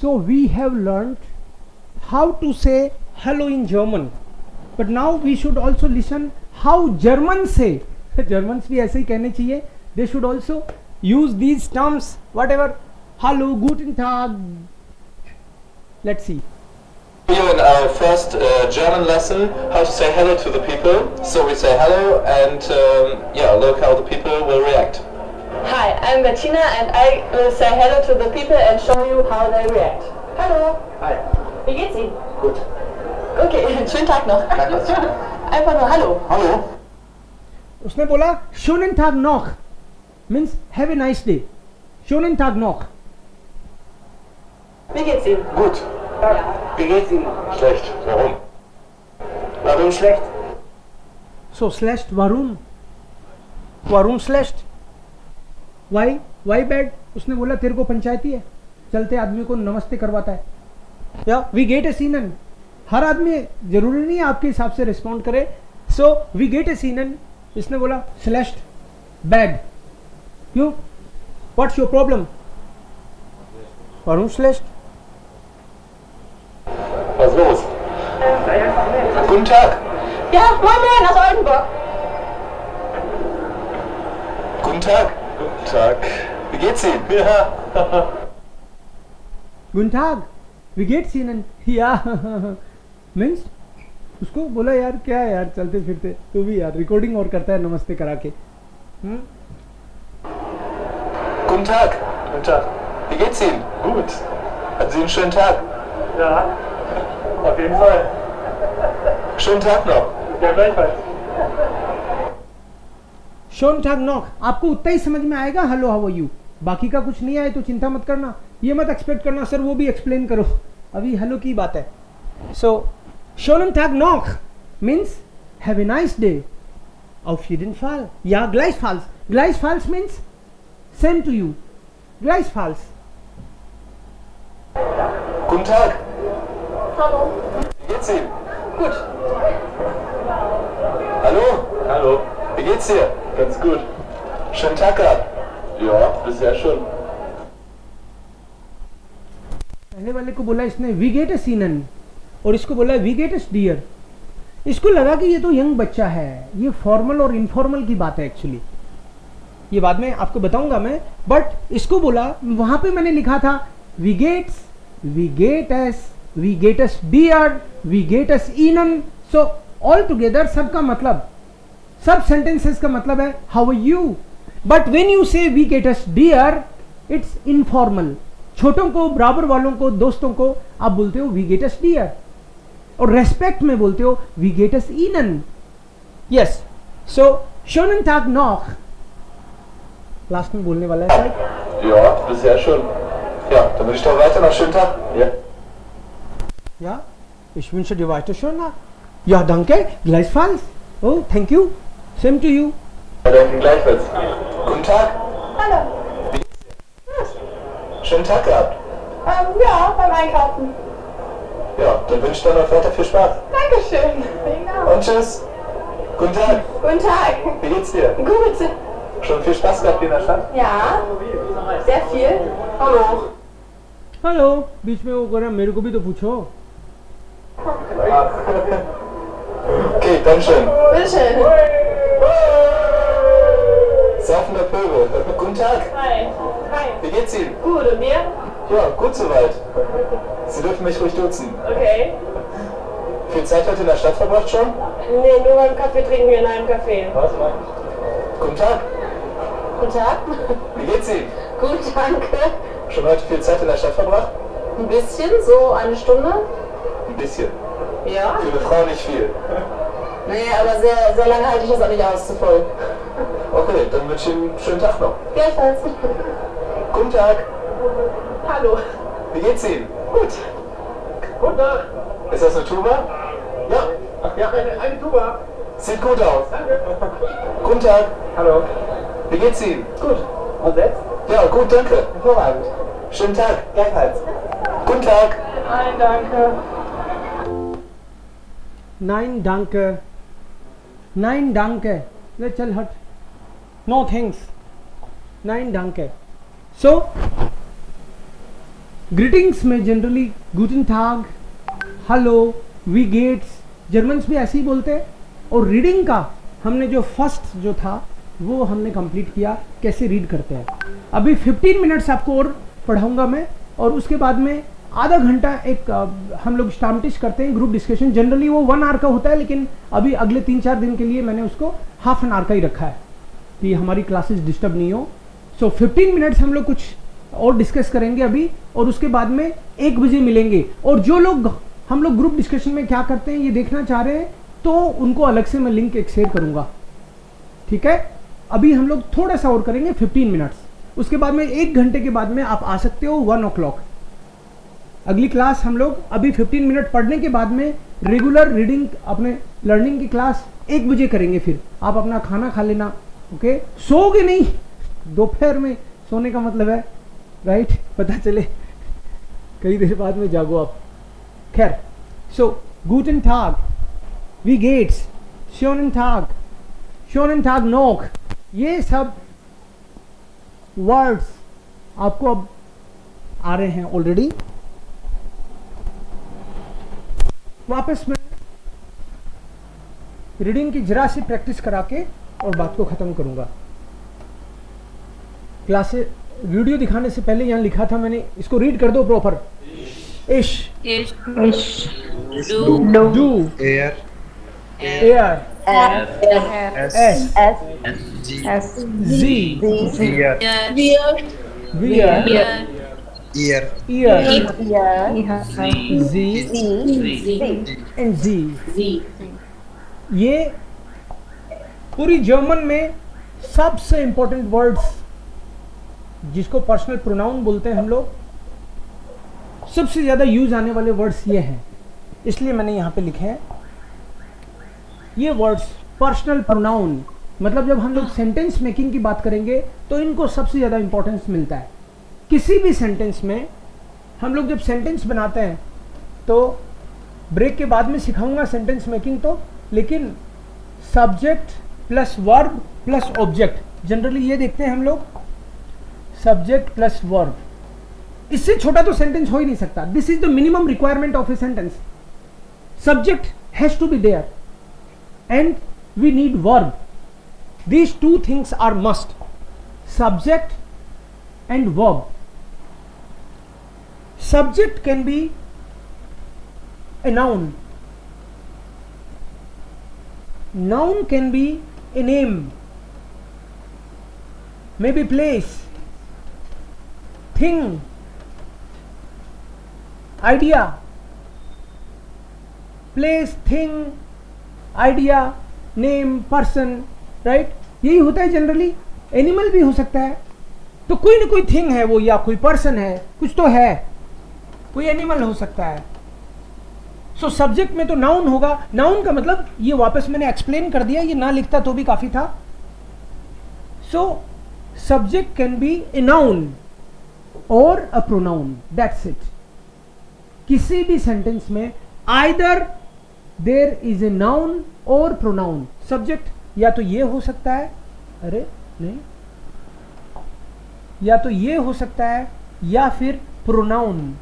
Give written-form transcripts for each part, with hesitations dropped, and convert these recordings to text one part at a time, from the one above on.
So we have learned how to say hello in German, but now we should also listen how Germans say. Germans भी ऐसे ही कहने चाहिए. They should also use these terms, whatever. Hallo, guten Tag. Let's see. You in our first German lesson how to say hello to the people. So we say hello and look how the people will react. Hi, I'm Bettina and I will say hello to the people and show you how they react. Hallo. Hi. Wie geht's Ihnen? Gut. Okay, schönen Tag noch. Danke. Einfach nur Hallo. Hallo. उसने बोला schönen Tag noch means have a nice day. Schönen Tag noch. Wie geht's Ihnen? Gut. Wie geht's Ihnen? Schlecht. Warum? Warum schlecht? So slashed warum? Warum slashed? Why? Why bad? उसने बोला तेरे को पंचायती है, चलते आदमी को नमस्ते करवाता है. या वी गेट ए सीनन. हर आदमी जरूरी नहीं है आपके हिसाब से रिस्पॉन्ड करे. सो वी गेट ए सीनन. इसने बोला स्लैश्ड बैड. क्यों? What's your problem? वारुम स्लैश्ड? Was los? Guten Tag. Ja, moin moin aus Oldenburg. Guten Tag. Guten Tag. Wie geht's Ihnen? Ja. Guten Tag. Wie geht's Ihnen? Ja. Means उसको बोला यार क्या है यार, चलते फिरते तू भी यार रिकॉर्डिंग और करता है नमस्ते करा के. Guten Tag. Guten Tag. Wie geht's Ihnen? Gut. Hatten Sie einen schönen Tag? Ja, auf jeden Fall. Schönen Tag noch. Ja, gleichfalls. Shown ठाक नॉक. आपको उतना ही समझ में आएगा हेलो हाउ आर यू. बाकी का कुछ नहीं आए तो चिंता मत करना. ये मत एक्सपेक्ट करना सर वो भी एक्सप्लेन करो. अभी हेलो की बात है. सो शोन ठाक knock means have a nice day. Auf jeden Fall. Ja, gleichfalls. Gleichfalls means same to you. Gleichfalls. Guten Tag. Hallo. Wie geht's Ihnen? Gut. Hallo. Hallo. Wie geht's dir? Ganz gut. Schönen Tag gehabt? Ja, bisher schon. पहले वाले को बोला इसने we गेट ए seinen और इसको बोला वी गेट ए डियर. इसको लगा कि ये तो यंग बच्चा है, ये फॉर्मल और इनफॉर्मल की बात है एक्चुअली. ये बाद में आपको बताऊंगा मैं. बट इसको बोला वहां पे मैंने लिखा था वी गेट्स, वी गेट एस, वी गेट एस डियर, वी गेट एस इनन. सो ऑल टुगेदर सबका मतलब, सब सेंटेंसेस का मतलब है how are you. But when you say वी गेट एस डियर इट्स इनफॉर्मल. छोटों को, बराबर वालों को, दोस्तों को आप बोलते हो वी गेट एस डियर और रेस्पेक्ट में बोलते हो वी गेट एस इनन. यस. सो शोनन टाग नॉक लास्ट में बोलने वाला है sir. Ja, bisher schon. Ja, dann wünsche ich doch weiter noch schönen Tag. Ja. Ja, ich wünsche dir weiter schön. Ja, danke. Gleichfalls. Oh, thank you. Same to you. Ja, danke gleichfalls. Guten Tag. Hallo. Schönen Tag gehabt. Ja, beim Einkaufen. Ja, dann wünsche ich dir noch weiter viel Spaß. Dankeschön. Genau. Und tschüss. Guten Tag. Guten Tag. Wie geht's dir? Gut. Schon viel Spaß gehabt hier in der Stadt? Ja, sehr viel. Hallo. Hello. बीच में वो कर रहा मेरे को भी तो पूछो. Okay, dann schön. Bitteschön. Saufender Pöbel. Guten Tag. Hi. Hi. Wie geht's Ihnen? Gut, und dir? Ja, gut soweit. Sie dürfen mich ruhig duzen. Okay. Viel Zeit heute in der Stadt verbracht schon? Nee, nur beim Kaffee trinken wir in einem Café. Guten Tag. Guten Tag. Wie geht's Ihnen? Gut, danke. Schon heute viel Zeit in der Stadt verbracht? Ein bisschen, so eine Stunde. Ein bisschen. Ja. Für eine Frau nicht viel. Nee, aber sehr, sehr lange halte ich das auch nicht aus, zu voll. Okay, dann wünsche ich Ihnen einen schönen Tag noch. Gleichfalls. Guten Tag. Hallo. Wie geht's Ihnen? Gut. Guten Tag. Ist das eine Tuba? Ja. Ach ja, eine Tuba. Sieht gut aus. Danke. Guten Tag. Hallo. Wie geht's Ihnen? Gut. Und selbst? Ja, gut, danke. Hervorragend. Schönen Tag. Gleichfalls. Guten Tag. Nein, danke. Nein danke. Nein danke. ले चल हट. No thanks. Nein danke. So greetings में generally गूटन टाग, hello, वी गेट्स, Germans भी ऐसे ही बोलते हैं। और रीडिंग का हमने जो फर्स्ट जो था वो हमने कंप्लीट किया, कैसे रीड करते हैं। अभी 15 मिनट्स आपको और पढ़ाऊंगा मैं, और उसके बाद में आधा घंटा एक हम लोग स्टाम्टिश करते हैं, ग्रुप डिस्कशन। जनरली वो 1 आवर का होता है, लेकिन अभी अगले 3-4 दिन के लिए मैंने उसको हाफ एन आवर का ही रखा है कि हमारी क्लासेस डिस्टर्ब नहीं हो। सो 15 मिनट्स हम लोग कुछ और डिस्कस करेंगे अभी, और उसके बाद में 1 बजे मिलेंगे। और जो लोग हम लोग ग्रुप डिस्कशन में क्या करते हैं ये देखना चाह रहे हैं तो उनको अलग से मैं लिंक एक शेयर करूंगा, ठीक है। अभी हम लोग थोड़ा सा और करेंगे 15 मिनट्स, उसके बाद में 1 घंटे के बाद में आप आ सकते हो 1 o'clock। अगली क्लास हम लोग अभी 15 मिनट पढ़ने के बाद में रेगुलर रीडिंग अपने लर्निंग की क्लास 1 बजे करेंगे। फिर आप अपना खाना खा लेना, ओके। सोओगे नहीं, दोपहर में सोने का मतलब है, राइट, पता चले कई देर बाद में जागो आप। खैर, सो गूटन टाग, वी गेट्स, शोनन टाग नोक, ये सब वर्ड्स आपको अब आ रहे हैं ऑलरेडी। वापस में रीडिंग की जरा सी प्रैक्टिस करा के और बात को खत्म करूंगा। क्लास से वीडियो दिखाने से पहले यहाँ लिखा था मैंने, इसको रीड कर दो प्रॉपर। इश, डू, एयर, एस, जी, वियर, ईयर, जी एंड जी। ये पूरी जर्मन में सबसे इंपॉर्टेंट वर्ड्स जिसको पर्सनल प्रोनाउन बोलते हैं हम लोग, सबसे ज्यादा यूज आने वाले वर्ड्स ये हैं, इसलिए मैंने यहाँ पे लिखे हैं ये वर्ड्स पर्सनल प्रोनाउन। मतलब जब हम लोग सेंटेंस मेकिंग की बात करेंगे तो इनको सबसे ज्यादा इंपॉर्टेंस मिलता है। किसी भी सेंटेंस में हम लोग जब सेंटेंस बनाते हैं तो ब्रेक के बाद में सिखाऊंगा सेंटेंस मेकिंग तो, लेकिन subject plus verb plus object generally ये देखते हैं हम लोग, सब्जेक्ट प्लस वर्ब। इससे छोटा तो सेंटेंस हो ही नहीं सकता। This is the minimum requirement of a sentence. Subject has to be there and we need verb. These two things are must, subject and verb. Subject can be a noun. Noun can be a name, maybe place, thing, idea. Place, thing, idea, name, person, right यही होता है generally. Animal भी हो सकता है, तो कोई ना कोई थिंग है वो, या कोई पर्सन है, कुछ तो है, कोई एनिमल हो सकता है। सो सब्जेक्ट में तो नाउन होगा। नाउन का मतलब ये वापस मैंने एक्सप्लेन कर दिया, ये ना लिखता तो भी काफी था। So subject can be a noun or a pronoun, that's it. किसी भी सेंटेंस में either there is a noun और प्रोनाउन। सब्जेक्ट या तो ये हो सकता है, अरे नहीं, या तो ये हो सकता है या फिर प्रोनाउन,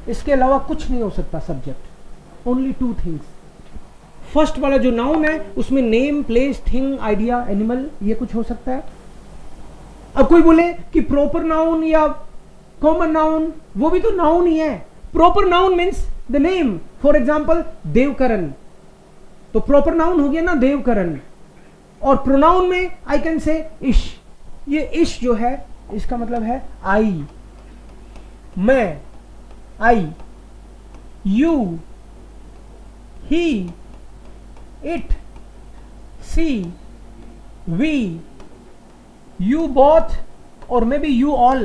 इसके अलावा कुछ नहीं हो सकता सब्जेक्ट। Only 2 things. फर्स्ट वाला जो नाउन है उसमें name, place, thing, idea, animal, ये कुछ हो सकता है। अब कोई बोले कि प्रॉपर नाउन या कॉमन नाउन, वो भी तो नाउन ही है। Proper noun means the name, for example Devkaran, तो प्रॉपर नाउन हो गया ना देवकरण। और प्रोनाउन में आई कैन से इश। ये इश जो है इसका मतलब है आई, मैं, I, you, he, it, she, we, you both, or maybe you all.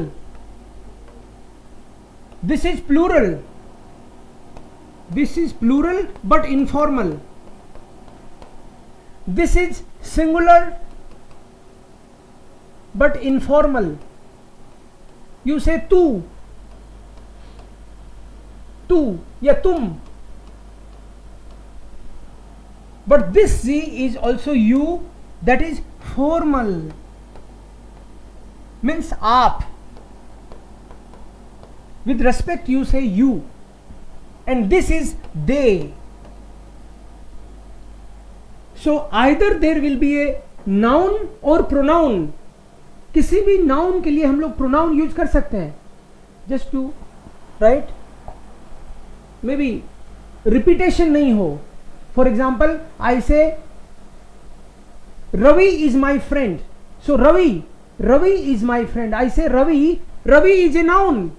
This is plural. This is plural but informal. This is singular but informal. You say tu, ya tum. But this Z is also you, that is formal. Means आप, with respect you say you, and this is they. So either there will be a noun or pronoun. किसी भी noun के लिए हम लोग pronoun use कर सकते हैं, just to right, maybe repetition नहीं हो. For example, I say Ravi is my friend. So Ravi is my friend. I say Ravi is a noun.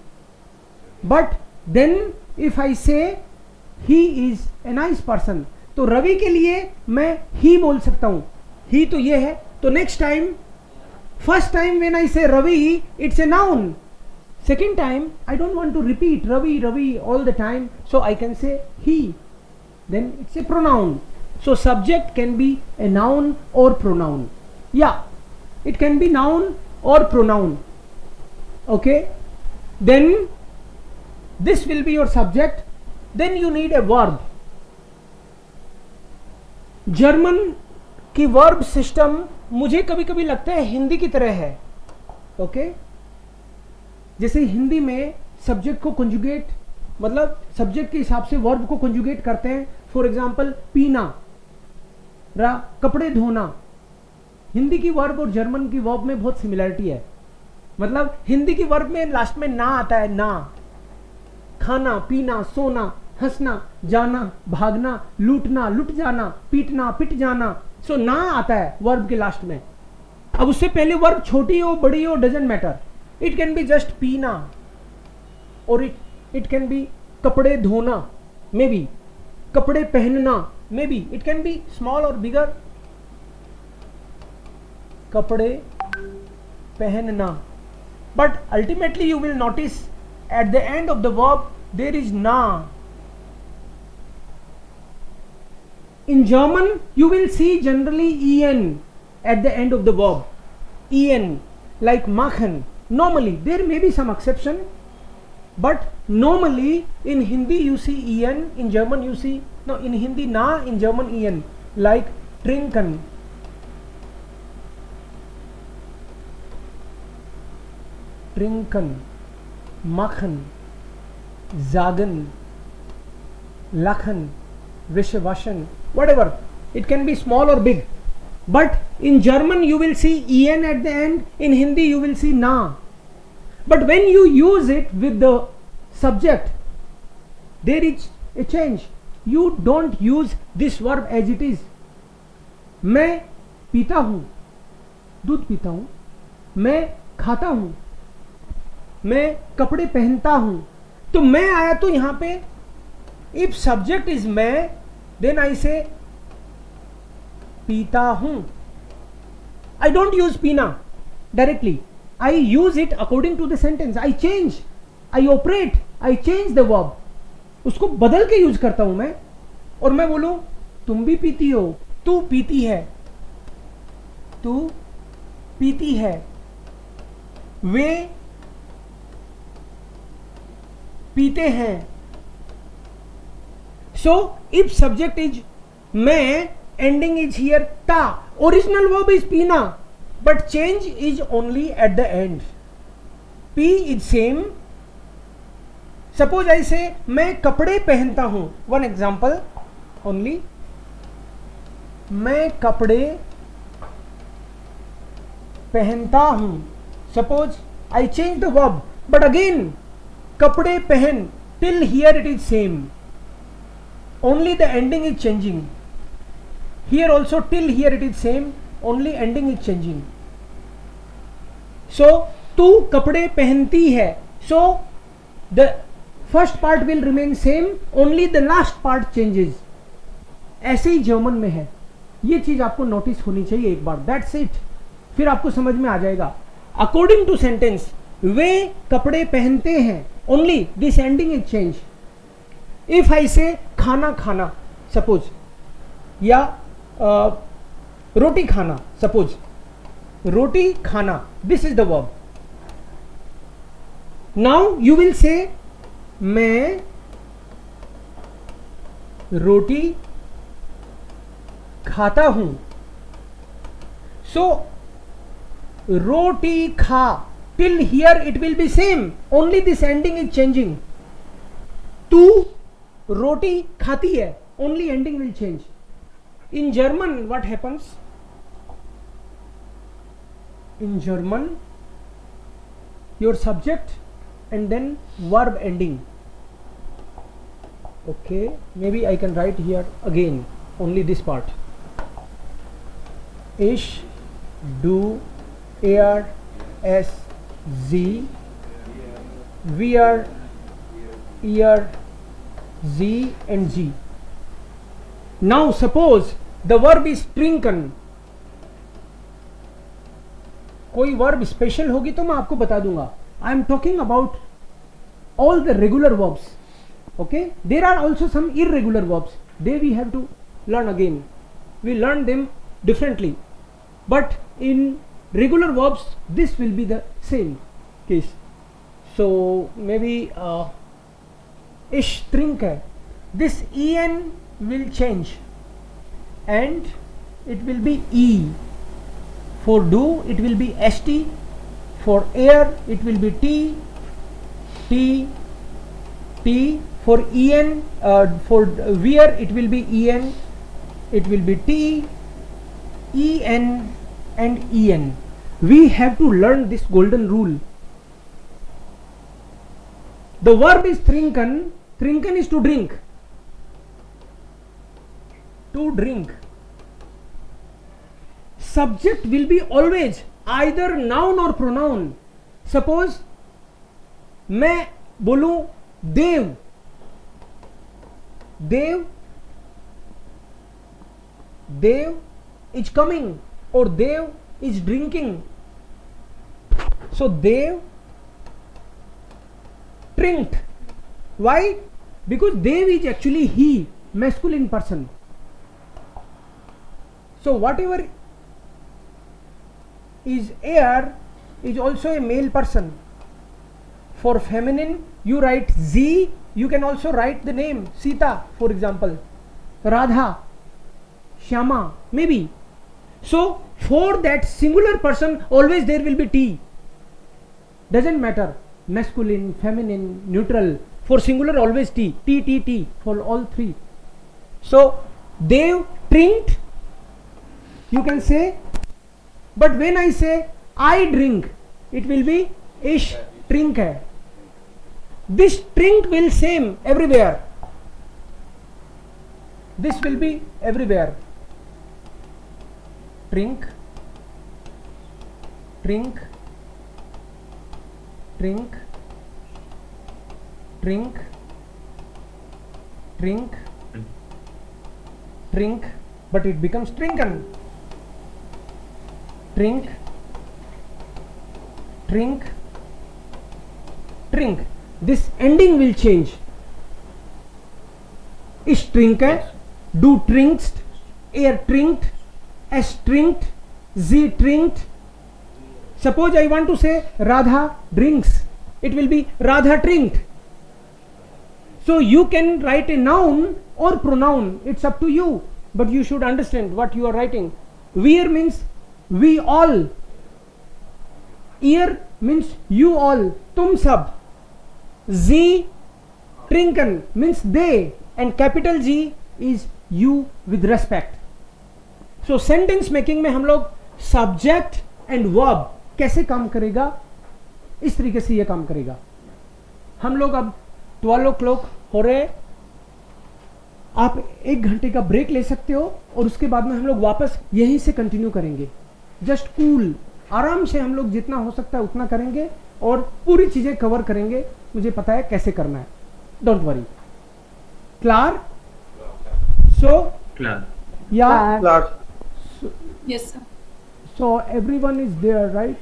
But then if I say he is a nice person, तो रवि के लिए मैं ही बोल सकता हूं. ही तो ये है. तो next time, first time when I say Ravi it's a noun. Second time I don't want to repeat Ravi all the time, so I can say he, then it's a pronoun. So subject can be a noun और pronoun, या it can be noun और pronoun. Okay, then this will be your subject. Then you need a verb. German की verb system मुझे कभी कभी लगता है हिंदी की तरह है. ओके, जैसे हिंदी में सब्जेक्ट को कंजुगेट, मतलब सब्जेक्ट के हिसाब से वर्ब को कंजुगेट करते हैं. फॉर एग्जांपल पीना, कपड़े धोना. हिंदी की वर्ब और जर्मन की वर्ब में बहुत सिमिलरिटी है. मतलब हिंदी की वर्ब में लास्ट में ना आता है, ना. खाना, पीना, सोना, हंसना, जाना, भागना, लूटना, लुट जाना, पीटना, पिट जाना. सो ना आता है वर्ब के लास्ट में. अब उससे पहले वर्ब छोटी हो बड़ी हो doesn't matter. It can be just पीना, और इट कैन बी कपड़े धोना, मे बी कपड़े पहनना, may be it can be small or bigger. कपड़े पहनना. But ultimately you will notice at the end of the verb there is ना. In German, you will see generally en at the end of the verb. En, like machen. Normally, there may be some exception, but normally in Hindi you see en, in German you see, no, in Hindi na, in German en. Like trinken. Trinken, machen, sagen, lachen, wische waschen. Whatever, it can be small or big, but in German you will see en at the end, in Hindi you will see na. But when you use it with the subject, there is a change. You don't use this verb as it is. मैं पीता हूं, दूध पीता हूं. मैं खाता हूं, मैं कपड़े पहनता हूं. तो मैं आया तो यहां पे if subject is मैं, then I say पीता हूं. I don't use पीना directly. I use it according to the sentence. I change, I operate, I change the verb. उसको बदल के यूज करता हूं मैं. और मैं बोलूं तुम भी पीती हो, तू पीती है, तू पीती है, वे पीते हैं. So if subject is मैं, ending is here ta, original verb is पीना, but change is only at the end. P is same. Suppose I say मैं कपड़े पहनता हूं. One example only. मैं कपड़े पहनता हूं. Suppose I change the verb, but again कपड़े पहन, till here it is same. Only the ending is changing. Here also till here it is same, only ending is changing. So तू कपड़े पहनती है. So the first part will remain same, only the last part changes. ऐसे ही German में है. ये चीज आपको नोटिस होनी चाहिए एक बार. That's it. फिर आपको समझ में आ जाएगा. According to sentence, वे कपड़े पहनते हैं, only this ending is changed. If I say खाना खाना, suppose, या रोटी खाना, suppose, रोटी खाना, this is the verb. Now you will say मैं रोटी खाता हूं. So रोटी खा till here it will be same, only this ending is changing. तू रोटी खाती है, only ending will change. In German what happens? In German your subject and then verb ending. Okay, maybe I can write here again only this part. Ich, du, er, es, sie, wir, ihr, sie and sie. Now suppose the verb is trinken. कोई verb special होगी तो मैं आपको बता दूंगा. I am talking about all the regular verbs. Okay, there are also some irregular verbs, they we have to learn again. We learn them differently, but in regular verbs this will be the same case. So maybe ish trinke, this en will change and it will be e. For do it will be st, for air it will be t, for en, for wear it will be en, it will be t, en and en. We have to learn this golden rule. The verb is trinken. Trinken is to drink. To drink. Subject will be always either noun or pronoun. Suppose मैं बोलूं देव, देव, देव is coming or Dev is drinking. So Dev drinked. Why? Because Dev is actually he, masculine person. So whatever is air is also a male person. For feminine you write Z, you can also write the name Sita, for example, Radha, Shyama, maybe. So for that singular person always there will be T. Doesn't matter, masculine, feminine, neutral. For singular always T, T for all three. So Dev drinked, you can say, but when I say I drink, it will be ish drink hai. This drink will same everywhere. This will be everywhere. Drink, drink, drink, drink, drink, drink, but it becomes trinken. Drink, drink, drink. This ending will change. Ich trinke, du trinkst, er trinkt, es trinkt, sie trinkt. Suppose I want to say Radha drinks, it will be Radha trinkt. So you can write a noun or pronoun, it's up to you, but you should understand what you are writing. Wir means we all, ihr means you all, tum sab. Z trinken means they, and capital G is you with respect. So sentence making में हम लोग subject and verb कैसे काम करेगा, इस तरीके से ये काम करेगा. हम लोग अब 12 o'clock हो रहे, आप 1 घंटे का ब्रेक ले सकते हो और उसके बाद में हम लोग वापस यहीं से कंटिन्यू करेंगे. जस्ट कूल, आराम से हम लोग जितना हो सकता है उतना करेंगे और पूरी चीजें कवर करेंगे. मुझे पता है कैसे करना है, डोंट वरी. क्लियर? सो या Clark. Yes, sir. so everyone is there, right?